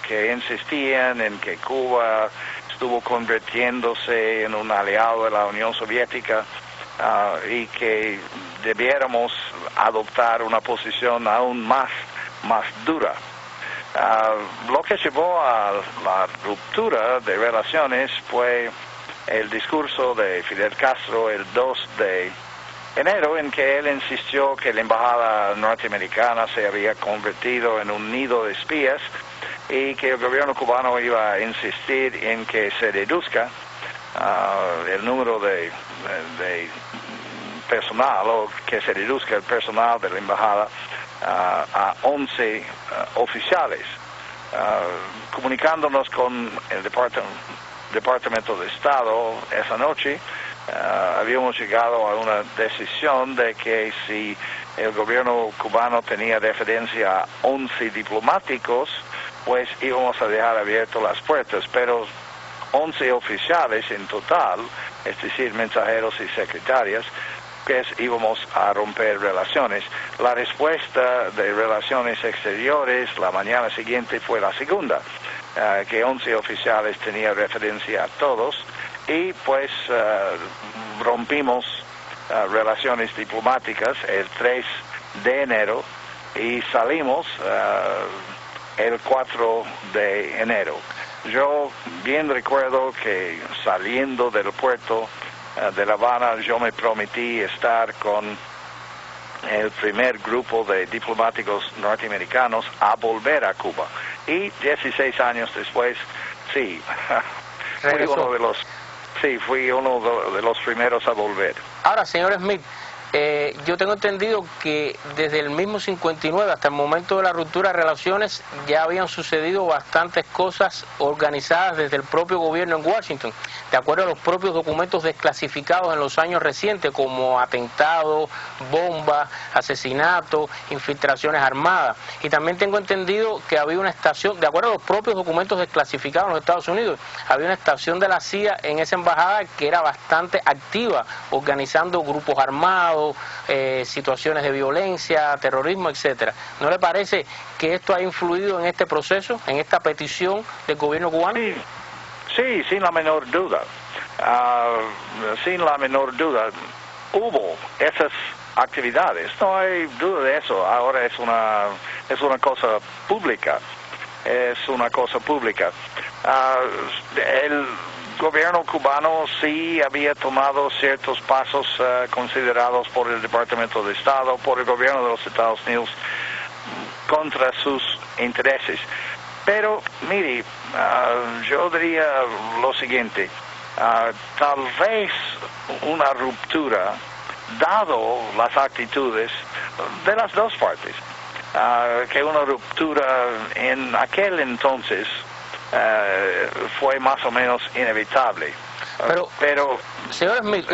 que insistían en que Cuba estuvo convirtiéndose en un aliado de la Unión Soviética y que debiéramos adoptar una posición aún más dura. Lo que llevó a la ruptura de relaciones fue el discurso de Fidel Castro el 2 de enero, en que él insistió que la embajada norteamericana se había convertido en un nido de espías y que el gobierno cubano iba a insistir en que se reduzca el número de personal, o que se reduzca el personal de la embajada a 11 oficiales. Comunicándonos con el Departamento de Estado esa noche, habíamos llegado a una decisión de que si el gobierno cubano tenía referencia a 11 diplomáticos, pues íbamos a dejar abiertas las puertas, pero 11 oficiales en total, es decir, mensajeros y secretarias, pues íbamos a romper relaciones. La respuesta de Relaciones Exteriores la mañana siguiente fue la segunda, que 11 oficiales tenía referencia a todos, y pues rompimos relaciones diplomáticas el 3 de enero y salimos el 4 de enero. Yo bien recuerdo que saliendo del puerto de La Habana, yo me prometí estar con el primer grupo de diplomáticos norteamericanos a volver a Cuba. Y 16 años después, sí, fui uno de los primeros a volver. Ahora, señor Smith, yo tengo entendido que desde el mismo 59 hasta el momento de la ruptura de relaciones ya habían sucedido bastantes cosas organizadas desde el propio gobierno en Washington, de acuerdo a los propios documentos desclasificados en los años recientes, como atentados, bombas, asesinatos, infiltraciones armadas. Y también tengo entendido que había una estación, de acuerdo a los propios documentos desclasificados en los Estados Unidos, había una estación de la CIA en esa embajada que era bastante activa, organizando grupos armados, situaciones de violencia, terrorismo, etcétera. ¿No le parece que esto ha influido en este proceso, en esta petición del gobierno cubano? Sí, sin la menor duda. Sin la menor duda. Hubo esas actividades, no hay duda de eso. Ahora es una cosa pública. Es una cosa pública. El gobierno cubano sí había tomado ciertos pasos considerados por el Departamento de Estado, por el gobierno de los Estados Unidos, contra sus intereses. Pero, mire, yo diría lo siguiente, tal vez una ruptura, dado las actitudes de las dos partes, que una ruptura en aquel entonces fue más o menos inevitable. Pero señor Smith,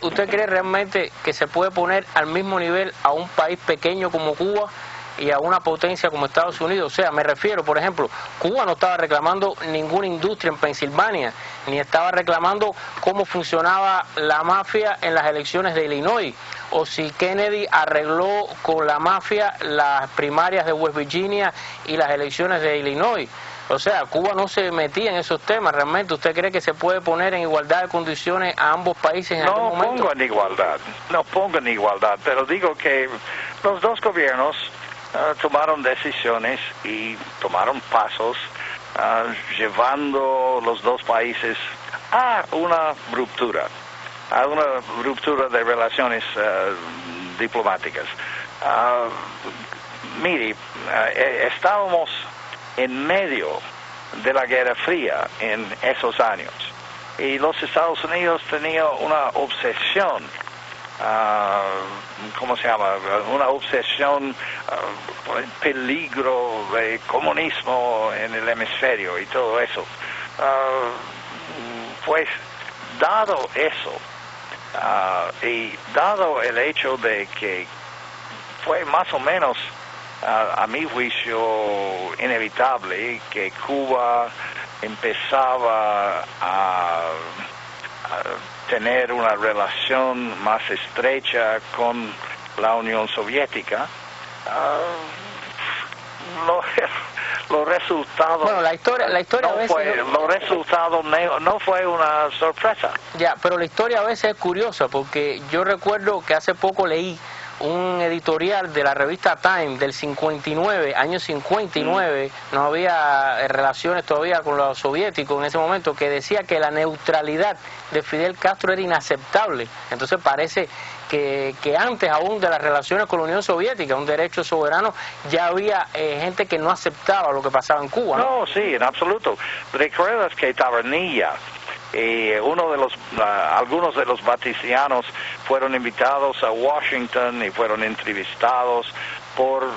¿usted cree realmente que se puede poner al mismo nivel a un país pequeño como Cuba y a una potencia como Estados Unidos? O sea, me refiero, por ejemplo, Cuba no estaba reclamando ninguna industria en Pensilvania, ni estaba reclamando cómo funcionaba la mafia en las elecciones de Illinois, o si Kennedy arregló con la mafia las primarias de West Virginia y las elecciones de Illinois. O sea, Cuba no se metía en esos temas realmente. ¿Usted cree que se puede poner en igualdad de condiciones a ambos países en algún momento? No pongo en igualdad, pero digo que los dos gobiernos tomaron decisiones y tomaron pasos llevando los dos países a una ruptura de relaciones diplomáticas. Mire, estábamos en medio de la Guerra Fría en esos años y los Estados Unidos tenían una obsesión, ¿cómo se llama? Una obsesión por el peligro del comunismo en el hemisferio y todo eso. Pues dado eso y dado el hecho de que fue más o menos a mi juicio inevitable que Cuba empezaba a tener una relación más estrecha con la Unión Soviética, los resultados, bueno, la historia no a veces los resultados no fue una sorpresa. Ya, pero la historia a veces es curiosa, porque yo recuerdo que hace poco leí un editorial de la revista Time del 59, año 59, no había relaciones todavía con los soviéticos en ese momento, que decía que la neutralidad de Fidel Castro era inaceptable. Entonces parece que antes aún de las relaciones con la Unión Soviética, un derecho soberano, ya había gente que no aceptaba lo que pasaba en Cuba, ¿no? No, sí, en absoluto. ¿Recuerdas que Tabernilla y algunos de los vaticianos fueron invitados a Washington y fueron entrevistados por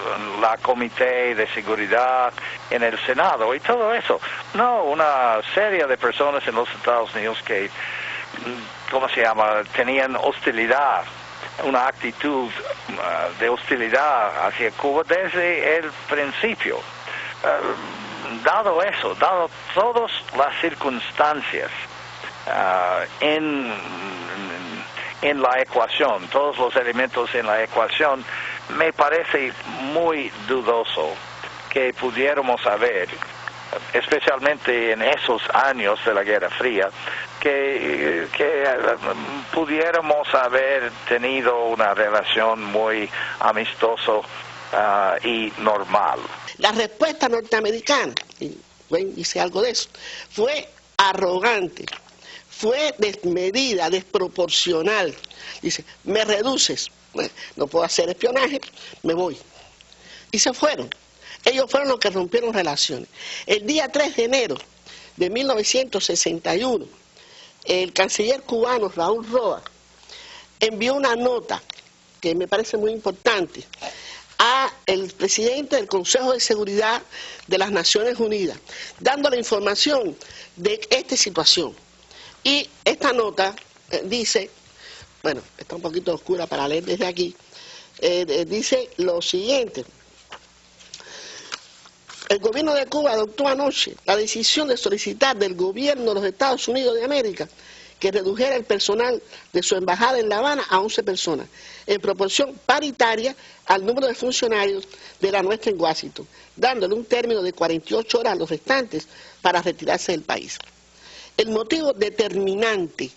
la Comité de Seguridad en el Senado y todo eso? No, una serie de personas en los Estados Unidos que, ¿cómo se llama?, tenían hostilidad, una actitud de hostilidad hacia Cuba desde el principio. Dado eso, dado todas las circunstancias en la ecuación, todos los elementos en la ecuación, me parece muy dudoso que pudiéramos haber, especialmente en esos años de la Guerra Fría, que pudiéramos haber tenido una relación muy amistosa y normal. La respuesta norteamericana, y Wayne dice algo de eso, fue arrogante, fue desmedida, desproporcional. Dice, me reduces, bueno, no puedo hacer espionaje, me voy. Y se fueron. Ellos fueron los que rompieron relaciones. El día 3 de enero de 1961, el canciller cubano Raúl Roa envió una nota que me parece muy importante a el presidente del Consejo de Seguridad de las Naciones Unidas, dándole información de esta situación. Y esta nota dice, bueno, está un poquito oscura para leer desde aquí, dice lo siguiente: el gobierno de Cuba adoptó anoche la decisión de solicitar del gobierno de los Estados Unidos de América que redujera el personal de su embajada en La Habana a 11 personas, en proporción paritaria al número de funcionarios de la nuestra en Washington, dándole un término de 48 horas a los restantes para retirarse del país. El motivo determinante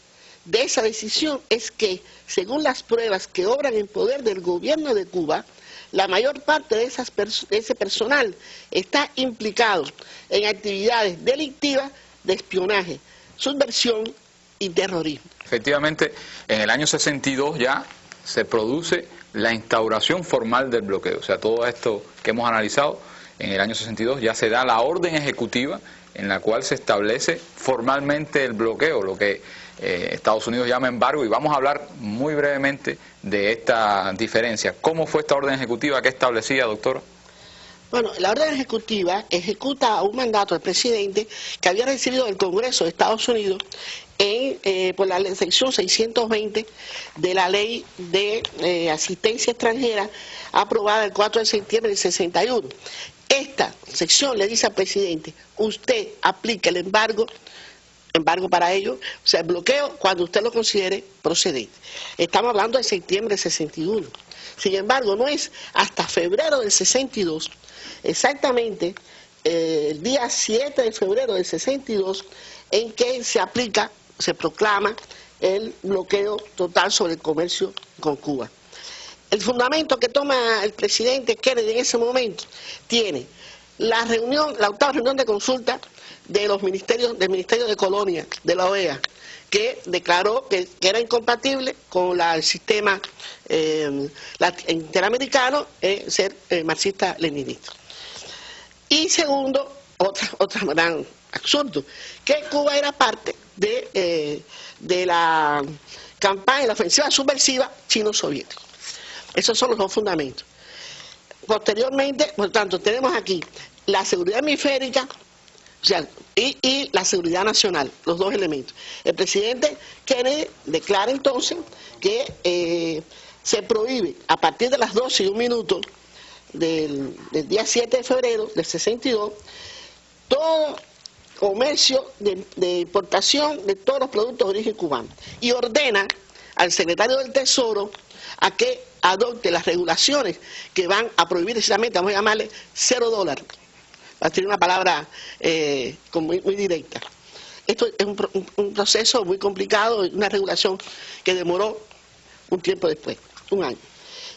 de esa decisión es que, según las pruebas que obran en poder del gobierno de Cuba, la mayor parte de ese personal está implicado en actividades delictivas de espionaje, subversión y terrorismo. Efectivamente, en el año 62 ya se produce la instauración formal del bloqueo. O sea, todo esto que hemos analizado, en el año 62 ya se da la orden ejecutiva en la cual se establece formalmente el bloqueo, lo que Estados Unidos llama embargo, y vamos a hablar muy brevemente de esta diferencia. ¿Cómo fue esta orden ejecutiva? ¿Qué establecía, doctora? Bueno, la orden ejecutiva ejecuta un mandato del presidente que había recibido del Congreso de Estados Unidos por la sección 620 de la Ley de Asistencia Extranjera aprobada el 4 de septiembre del 61. Esta sección le dice al presidente, usted aplica el embargo para ello, o sea, el bloqueo cuando usted lo considere procedente. Estamos hablando de septiembre del 61. Sin embargo, no es hasta febrero del 62, exactamente el día 7 de febrero del 62, en que se proclama el bloqueo total sobre el comercio con Cuba. El fundamento que toma el presidente Kennedy en ese momento tiene la octava reunión de consulta de los ministerios, del Ministerio de Colonia, de la OEA, que declaró que era incompatible con el sistema interamericano ser marxista-leninista. Y segundo, otra gran absurdo, que Cuba era parte de la campaña, la ofensiva subversiva chino-soviética. Esos son los dos fundamentos. Posteriormente, por tanto, tenemos aquí la seguridad hemisférica, o sea, y la seguridad nacional, los dos elementos. El presidente Kennedy declara entonces que se prohíbe a partir de las 12:01 del día 7 de febrero del 62 todo comercio de importación de todos los productos de origen cubano y ordena al secretario del Tesoro a que adopte las regulaciones que van a prohibir precisamente, vamos a llamarle $0. Va a tener una palabra muy directa. Esto es un proceso muy complicado, una regulación que demoró un tiempo después, un año.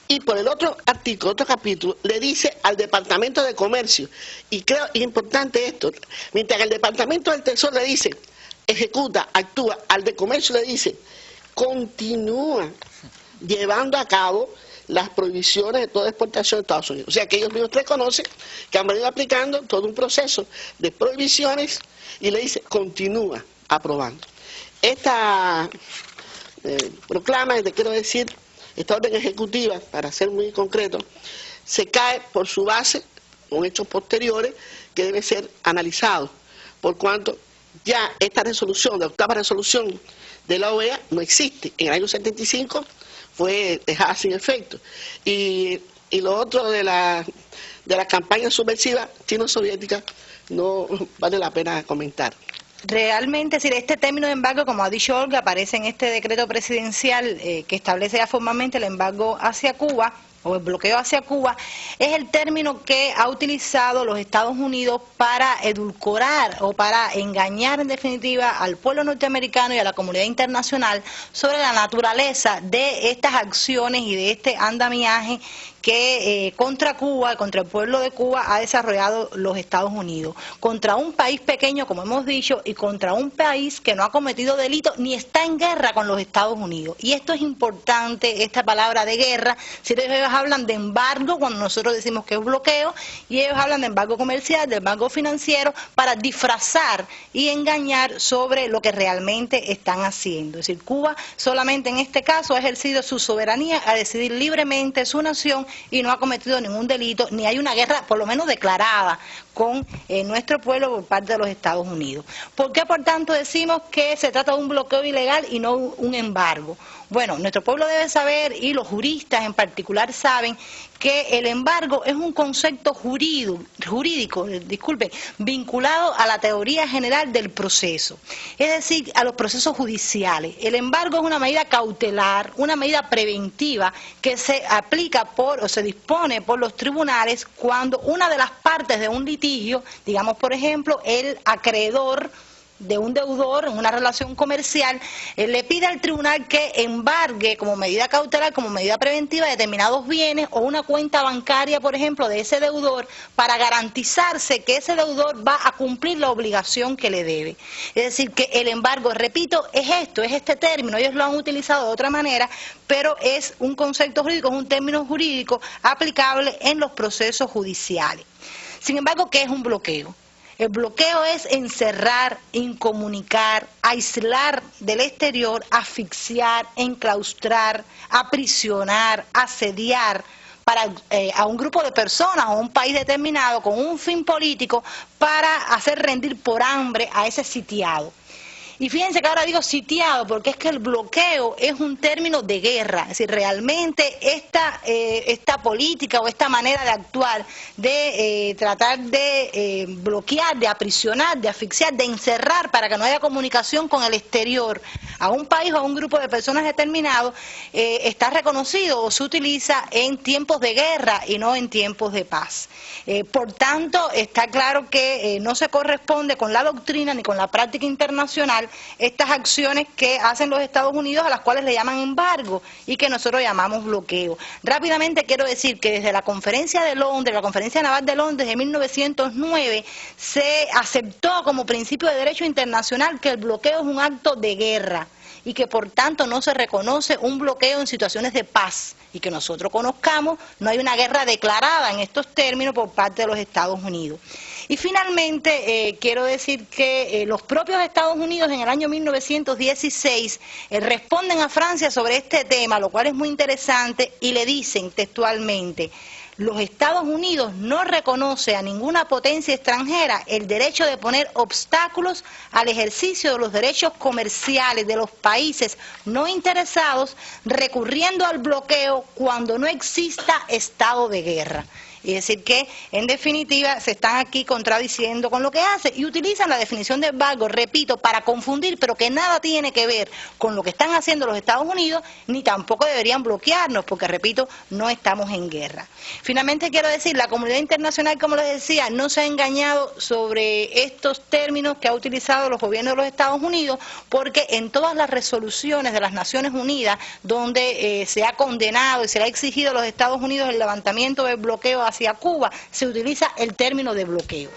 Y por el otro artículo, otro capítulo, le dice al Departamento de Comercio, y creo importante esto, mientras que el Departamento del Tesoro le dice, ejecuta, actúa, al de Comercio le dice, continúa llevando a cabo las prohibiciones de toda exportación de Estados Unidos. O sea que ellos mismos reconocen que han venido aplicando todo un proceso de prohibiciones y le dice, continúa aprobando. Esta proclama, te quiero decir, esta orden ejecutiva, para ser muy concreto, se cae por su base con hechos posteriores que deben ser analizados, por cuanto ya esta resolución, la octava resolución de la OEA, no existe. En el año 75 fue dejada sin efecto. Y lo otro de la campaña subversiva chino-soviética no vale la pena comentar. Realmente, es decir, este término de embargo, como ha dicho Olga, aparece en este decreto presidencial que establece ya formalmente el embargo hacia Cuba, o el bloqueo hacia Cuba, es el término que ha utilizado los Estados Unidos para edulcorar o para engañar en definitiva al pueblo norteamericano y a la comunidad internacional sobre la naturaleza de estas acciones y de este andamiaje que contra Cuba, contra el pueblo de Cuba ha desarrollado los Estados Unidos, contra un país pequeño, como hemos dicho, y contra un país que no ha cometido delito ni está en guerra con los Estados Unidos. Y esto es importante, esta palabra de guerra, si ellos hablan de embargo cuando nosotros decimos que es bloqueo, y ellos hablan de embargo comercial, de embargo financiero, para disfrazar y engañar sobre lo que realmente están haciendo. Es decir, Cuba solamente en este caso ha ejercido su soberanía a decidir libremente su nación y no ha cometido ningún delito, ni hay una guerra, por lo menos declarada, con nuestro pueblo por parte de los Estados Unidos. ¿Por qué, por tanto, decimos que se trata de un bloqueo ilegal y no un embargo? Bueno, nuestro pueblo debe saber, y los juristas en particular saben, que el embargo es un concepto jurídico, vinculado a la teoría general del proceso, es decir, a los procesos judiciales. El embargo es una medida cautelar, una medida preventiva que se aplica o se dispone por los tribunales cuando una de las partes de un litigio, digamos por ejemplo el acreedor de un deudor en una relación comercial, le pide al tribunal que embargue como medida cautelar, como medida preventiva, determinados bienes o una cuenta bancaria, por ejemplo, de ese deudor, para garantizarse que ese deudor va a cumplir la obligación que le debe. Es decir, que el embargo, repito, es este término, ellos lo han utilizado de otra manera, pero es un concepto jurídico, es un término jurídico aplicable en los procesos judiciales. Sin embargo, ¿qué es un bloqueo? El bloqueo es encerrar, incomunicar, aislar del exterior, asfixiar, enclaustrar, aprisionar, asediar, a un grupo de personas o un país determinado con un fin político para hacer rendir por hambre a ese sitiado. Y fíjense que ahora digo sitiado porque es que el bloqueo es un término de guerra, es decir, realmente esta política o esta manera de actuar, de tratar de bloquear, de aprisionar, de asfixiar, de encerrar para que no haya comunicación con el exterior a un país o a un grupo de personas determinados, está reconocido o se utiliza en tiempos de guerra y no en tiempos de paz. Por tanto, está claro que no se corresponde con la doctrina ni con la práctica internacional estas acciones que hacen los Estados Unidos, a las cuales le llaman embargo y que nosotros llamamos bloqueo. Rápidamente quiero decir que desde la Conferencia de Londres, la Conferencia Naval de Londres de 1909, se aceptó como principio de derecho internacional que el bloqueo es un acto de guerra y que por tanto no se reconoce un bloqueo en situaciones de paz, y que nosotros conozcamos, no hay una guerra declarada en estos términos por parte de los Estados Unidos. Y finalmente quiero decir que los propios Estados Unidos en el año 1916 responden a Francia sobre este tema, lo cual es muy interesante, y le dicen textualmente: los Estados Unidos no reconoce a ninguna potencia extranjera el derecho de poner obstáculos al ejercicio de los derechos comerciales de los países no interesados, recurriendo al bloqueo cuando no exista estado de guerra. Y decir que, en definitiva, se están aquí contradiciendo con lo que hace y utilizan la definición de embargo, repito, para confundir, pero que nada tiene que ver con lo que están haciendo los Estados Unidos, ni tampoco deberían bloquearnos, porque, repito, no estamos en guerra. Finalmente quiero decir, la comunidad internacional, como les decía, no se ha engañado sobre estos términos que ha utilizado los gobiernos de los Estados Unidos, porque en todas las resoluciones de las Naciones Unidas, donde se ha condenado y se le ha exigido a los Estados Unidos el levantamiento del bloqueo hacia Cuba, se utiliza el término de bloqueo.